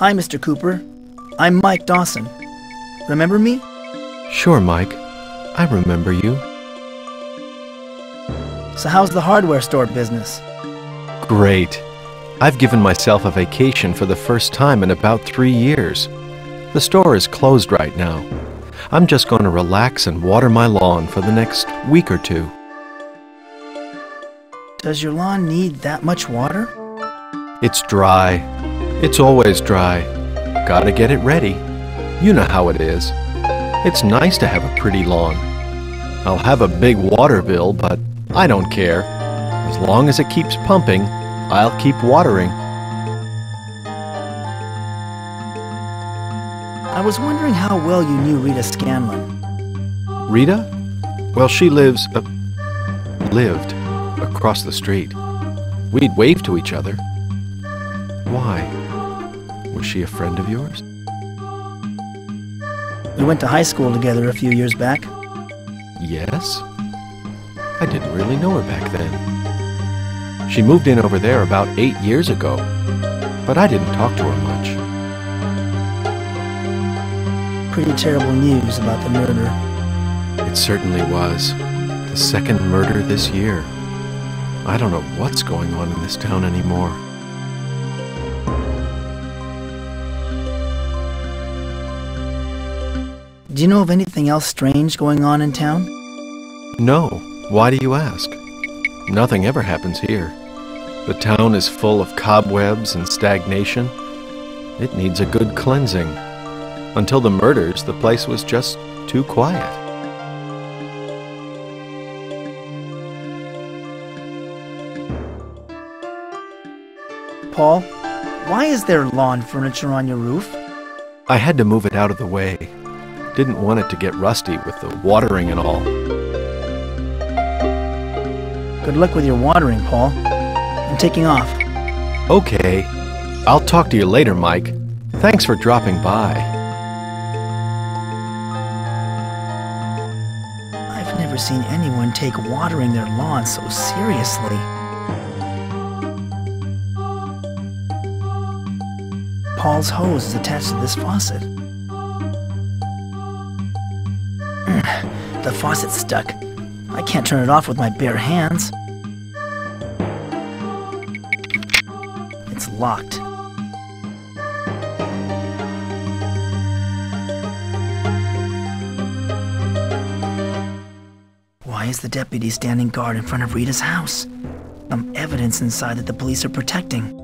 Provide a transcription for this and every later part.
Hi, Mr. Cooper. I'm Mike Dawson. Remember me? Sure, Mike. I remember you. So how's the hardware store business? Great. I've given myself a vacation for the first time in about 3 years. The store is closed right now. I'm just going to relax and water my lawn for the next week or two. Does your lawn need that much water? It's dry. It's always dry. Gotta get it ready. You know how it is. It's nice to have a pretty lawn. I'll have a big water bill, but I don't care. As long as it keeps pumping, I'll keep watering. I was wondering how well you knew Rita Scanlon. Rita? Well, she lived across the street. We'd wave to each other. Why? Was she a friend of yours? We went to high school together a few years back. Yes? I didn't really know her back then. She moved in over there about 8 years ago, but I didn't talk to her much. Pretty terrible news about the murder. It certainly was. The second murder this year. I don't know what's going on in this town anymore. Do you know of anything else strange going on in town? No. Why do you ask? Nothing ever happens here. The town is full of cobwebs and stagnation. It needs a good cleansing. Until the murders, the place was just too quiet. Paul, why is there lawn furniture on your roof? I had to move it out of the way. Didn't want it to get rusty with the watering and all. Good luck with your watering, Paul. I'm taking off. Okay. I'll talk to you later, Mike. Thanks for dropping by. I've never seen anyone take watering their lawn so seriously. Paul's hose is attached to this faucet. The faucet's stuck. I can't turn it off with my bare hands. It's locked. Why is the deputy standing guard in front of Rita's house? Some evidence inside that the police are protecting.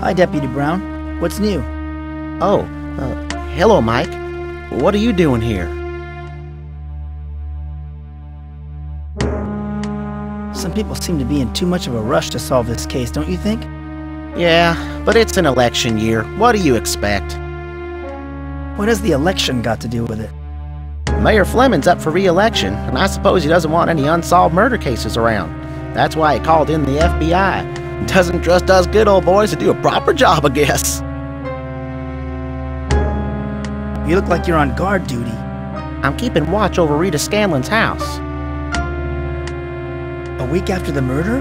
Hi, Deputy Brown. What's new? Oh, hello, Mike. What are you doing here? Some people seem to be in too much of a rush to solve this case, don't you think? Yeah, but it's an election year. What do you expect? What has the election got to do with it? Mayor Fleming's up for re-election, and I suppose he doesn't want any unsolved murder cases around. That's why he called in the FBI. Doesn't trust us good old boys to do a proper job, I guess. You look like you're on guard duty. I'm keeping watch over Rita Scanlon's house. A week after the murder?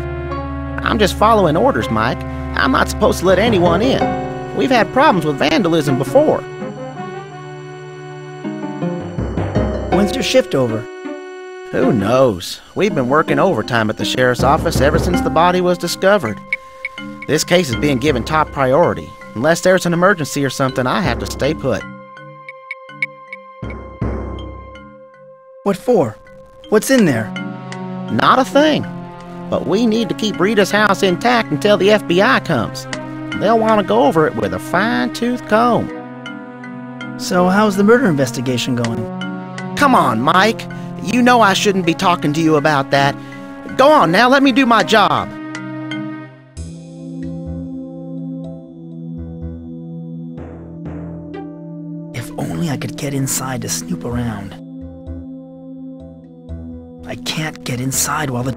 I'm just following orders, Mike. I'm not supposed to let anyone in. We've had problems with vandalism before. When's your shift over? Who knows? We've been working overtime at the sheriff's office ever since the body was discovered. This case is being given top priority. Unless there's an emergency or something, I have to stay put. What for? What's in there? Not a thing. But we need to keep Rita's house intact until the FBI comes. They'll want to go over it with a fine-tooth comb. So how's the murder investigation going? Come on, Mike. You know I shouldn't be talking to you about that. Go on now, let me do my job. If only I could get inside to snoop around. I can't get inside while the...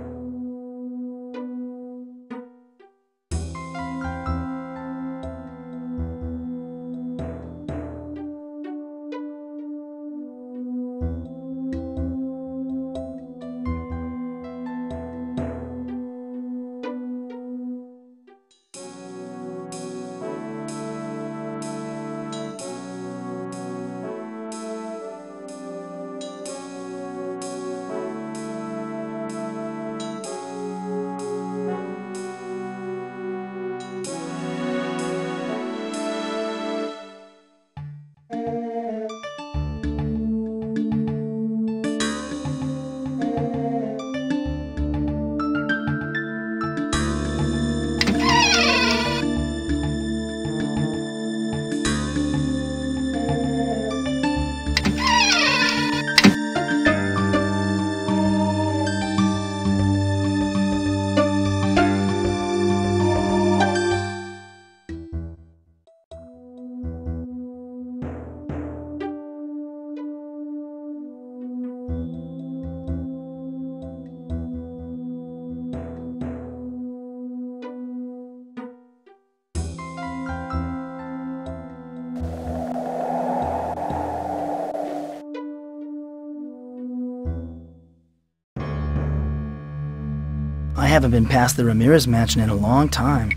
I haven't been past the Ramirez Mansion in a long time.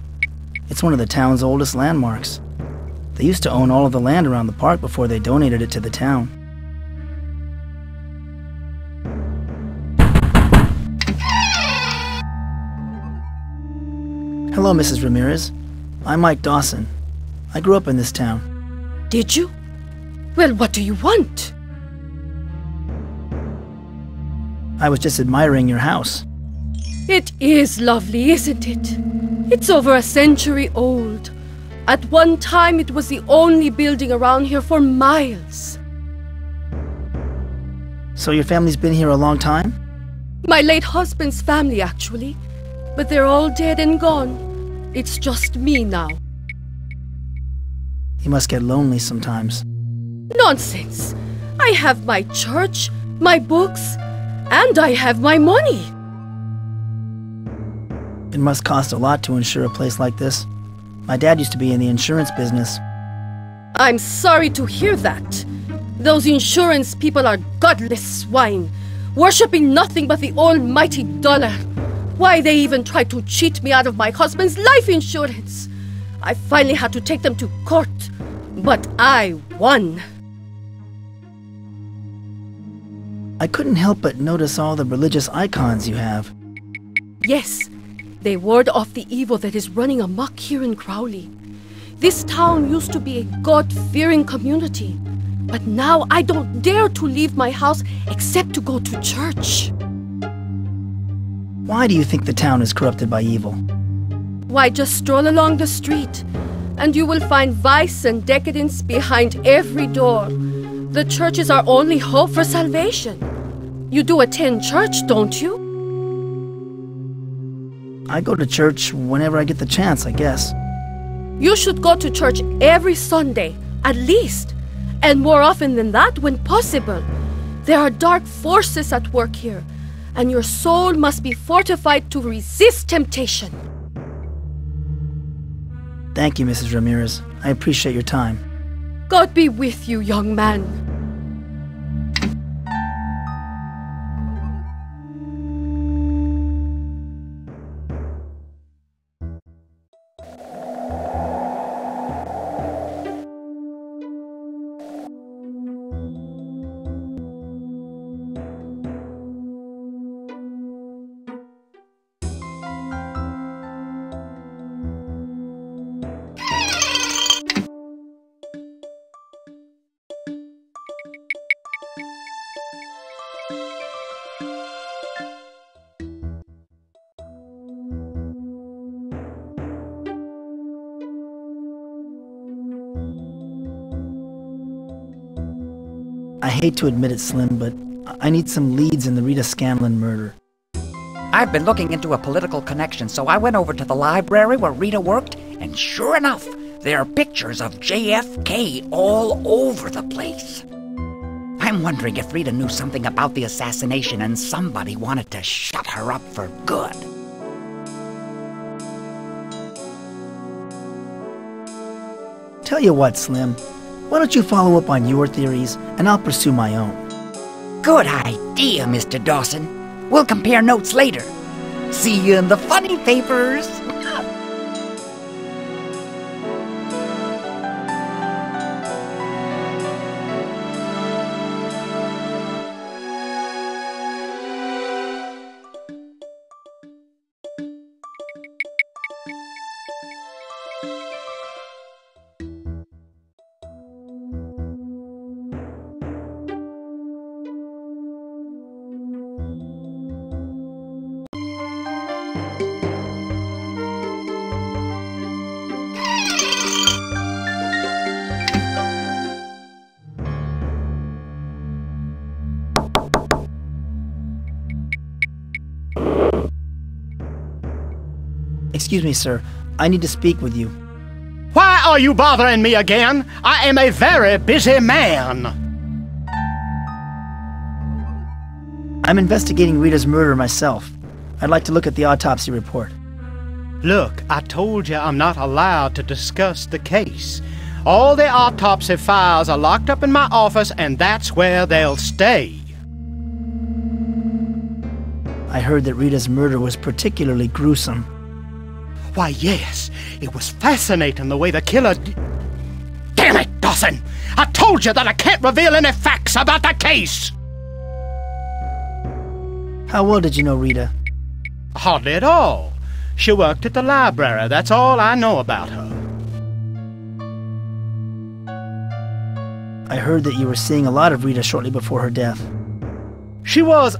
It's one of the town's oldest landmarks. They used to own all of the land around the park before they donated it to the town. Hello, Mrs. Ramirez. I'm Mike Dawson. I grew up in this town. Did you? Well, what do you want? I was just admiring your house. It is lovely, isn't it? It's over a century old. At one time, it was the only building around here for miles. So your family's been here a long time? My late husband's family, actually. But they're all dead and gone. It's just me now. You must get lonely sometimes. Nonsense! I have my church, my books, and I have my money. It must cost a lot to insure a place like this. My dad used to be in the insurance business. I'm sorry to hear that. Those insurance people are godless swine, worshipping nothing but the almighty dollar. Why, they even tried to cheat me out of my husband's life insurance. I finally had to take them to court, but I won. I couldn't help but notice all the religious icons you have. Yes, they ward off the evil that is running amok here in Crowley. This town used to be a God-fearing community, but now I don't dare to leave my house except to go to church. Why do you think the town is corrupted by evil? Why, just stroll along the street, and you will find vice and decadence behind every door. The church is our only hope for salvation. You do attend church, don't you? I go to church whenever I get the chance, I guess. You should go to church every Sunday, at least. And more often than that, when possible. There are dark forces at work here, and your soul must be fortified to resist temptation. Thank you, Mrs. Ramirez. I appreciate your time. God be with you, young man. I hate to admit it, Slim, but I need some leads in the Rita Scanlon murder. I've been looking into a political connection, so I went over to the library where Rita worked, and sure enough, there are pictures of JFK all over the place. I'm wondering if Rita knew something about the assassination and somebody wanted to shut her up for good. Tell you what, Slim. Why don't you follow up on your theories, and I'll pursue my own. Good idea, Mr. Dawson. We'll compare notes later. See you in the funny papers. Excuse me, sir. I need to speak with you. Why are you bothering me again? I am a very busy man. I'm investigating Rita's murder myself. I'd like to look at the autopsy report. Look, I told you I'm not allowed to discuss the case. All the autopsy files are locked up in my office, and that's where they'll stay. I heard that Rita's murder was particularly gruesome. Why, yes. It was fascinating the way the killer Damn it, Dawson! I told you that I can't reveal any facts about the case! How well did you know Rita? Hardly at all. She worked at the library. That's all I know about her. I heard that you were seeing a lot of Rita shortly before her death. She was,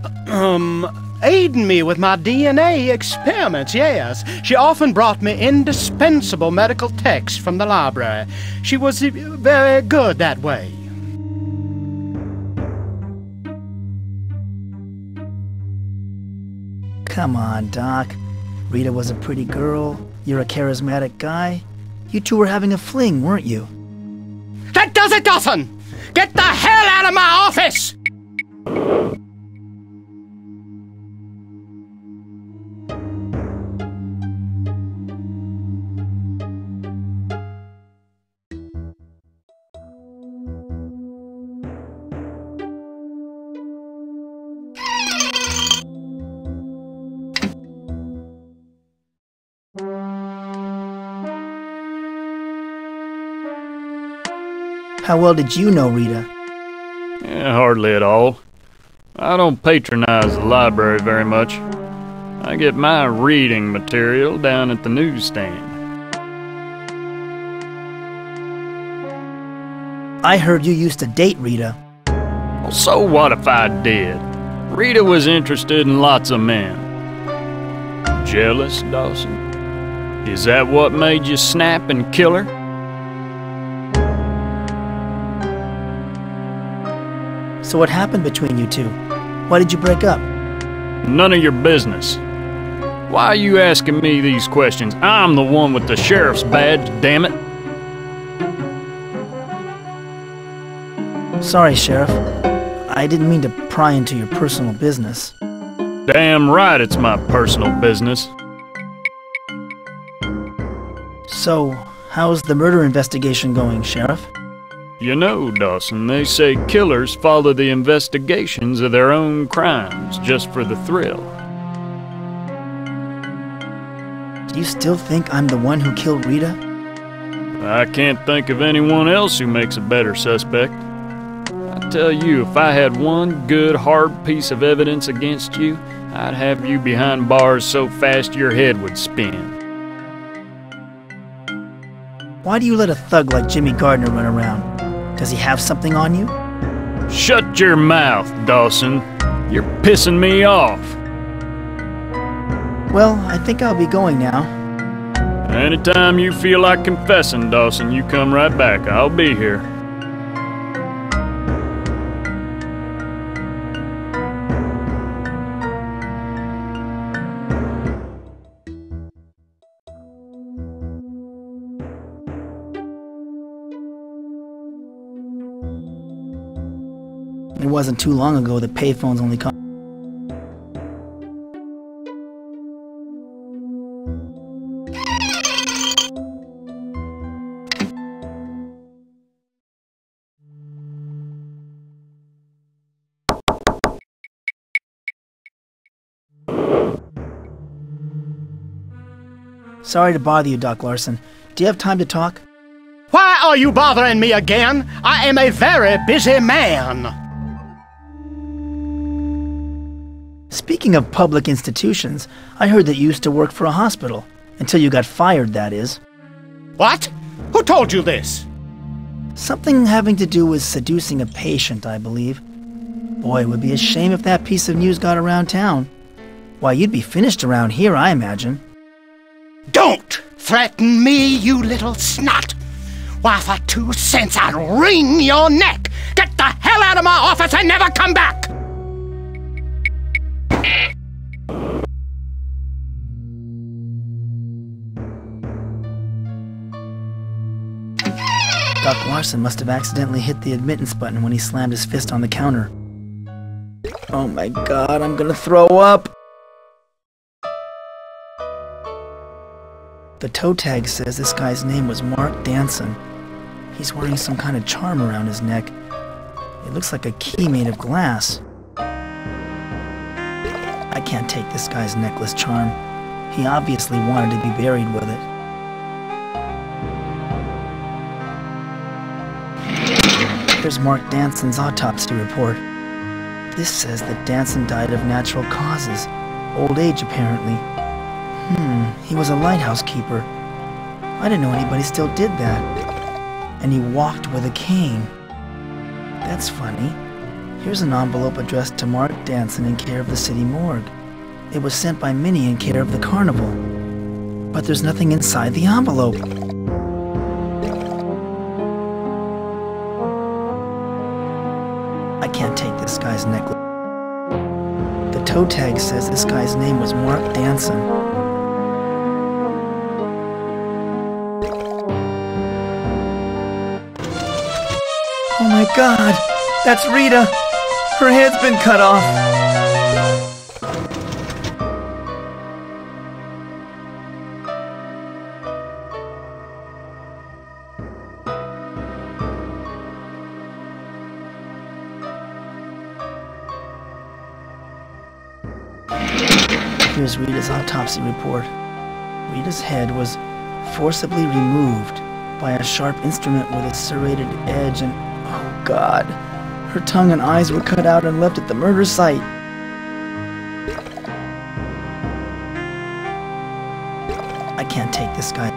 aiding me with my DNA experiments, yes. She often brought me indispensable medical texts from the library. She was very good that way. Come on, Doc. Rita was a pretty girl. You're a charismatic guy. You two were having a fling, weren't you? That does it, Dawson! Get the hell out of my office! How well did you know Rita? Hardly at all. I don't patronize the library very much. I get my reading material down at the newsstand. I heard you used to date Rita. Well, so what if I did? Rita was interested in lots of men. Jealous, Dawson? Is that what made you snap and kill her? So what happened between you two? Why did you break up? None of your business. Why are you asking me these questions? I'm the one with the sheriff's badge, damn it. Sorry, Sheriff. I didn't mean to pry into your personal business. Damn right it's my personal business. So, how's the murder investigation going, Sheriff? You know, Dawson, they say killers follow the investigations of their own crimes just for the thrill. Do you still think I'm the one who killed Rita? I can't think of anyone else who makes a better suspect. I tell you, if I had one good, hard piece of evidence against you, I'd have you behind bars so fast your head would spin. Why do you let a thug like Jimmy Gardner run around? Does he have something on you? Shut your mouth, Dawson. You're pissing me off. Well, I think I'll be going now. Anytime you feel like confessing, Dawson, you come right back. I'll be here. It wasn't too long ago that payphones only cost. Sorry to bother you, Doc Larsen. Do you have time to talk? Why are you bothering me again? I am a very busy man. Speaking of public institutions, I heard that you used to work for a hospital. Until you got fired, that is. What? Who told you this? Something having to do with seducing a patient, I believe. Boy, it would be a shame if that piece of news got around town. Why, you'd be finished around here, I imagine. Don't threaten me, you little snot! Why, for 2 cents, I'd wring your neck! Get the hell out of my office and never come back! Doc Larsen must have accidentally hit the admittance button when he slammed his fist on the counter. Oh my god, I'm gonna throw up! The toe tag says this guy's name was Mark Danson. He's wearing some kind of charm around his neck. It looks like a key made of glass. I can't take this guy's necklace charm. He obviously wanted to be buried with it. Here's Mark Danson's autopsy report. This says that Danson died of natural causes. Old age, apparently. He was a lighthouse keeper. I didn't know anybody still did that. And he walked with a cane. That's funny. Here's an envelope addressed to Mark Danson in care of the city morgue. It was sent by Minnie in care of the carnival. But there's nothing inside the envelope. I can't take this guy's necklace. The toe tag says this guy's name was Mark Danson. Oh my God! That's Rita! Her head's been cut off! Here's Rita's autopsy report. Rita's head was forcibly removed by a sharp instrument with a serrated edge and, oh God, her tongue and eyes were cut out and left at the murder site. I can't take this guy.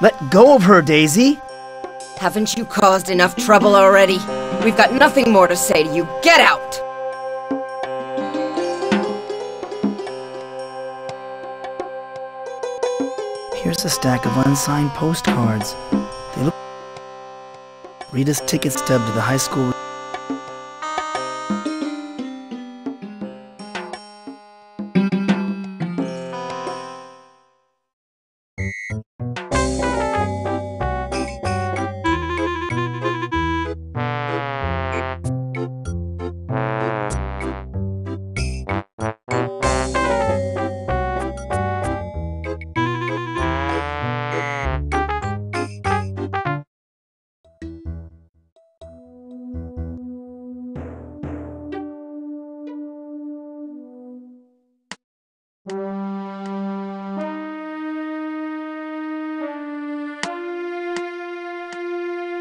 Let go of her, Daisy! Haven't you caused enough trouble already? We've got nothing more to say to you. Get out! Here's a stack of unsigned postcards. They look... Rita's ticket stub to the high school...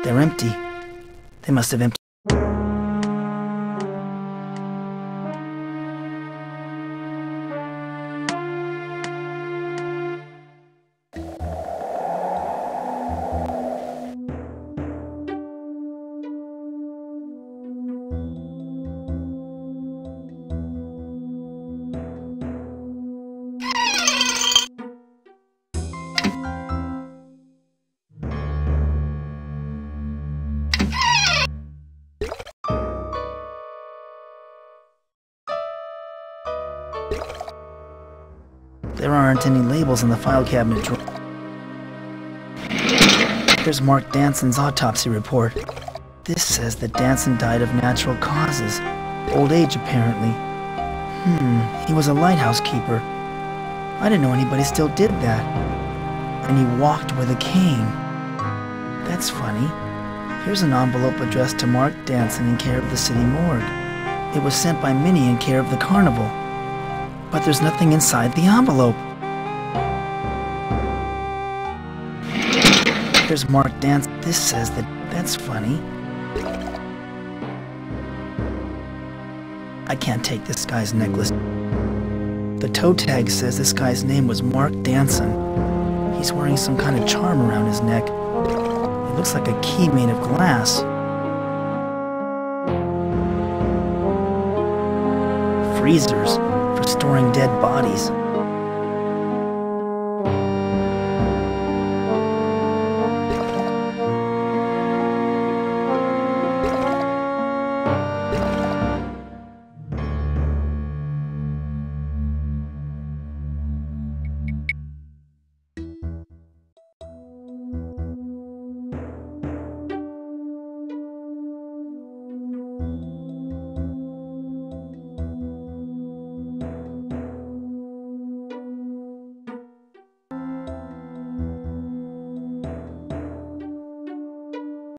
They're empty. They must have emptied. There aren't any labels in the file cabinet drawer. Here's Mark Danson's autopsy report. This says that Danson died of natural causes. Old age, apparently. He was a lighthouse keeper. I didn't know anybody still did that. And he walked with a cane. That's funny. Here's an envelope addressed to Mark Danson in care of the city morgue. It was sent by Minnie in care of the carnival. But there's nothing inside the envelope. Here's Mark Danson. This says that... That's funny. I can't take this guy's necklace. The toe tag says this guy's name was Mark Danson. He's wearing some kind of charm around his neck. It looks like a key made of glass. freezers for storing dead bodies.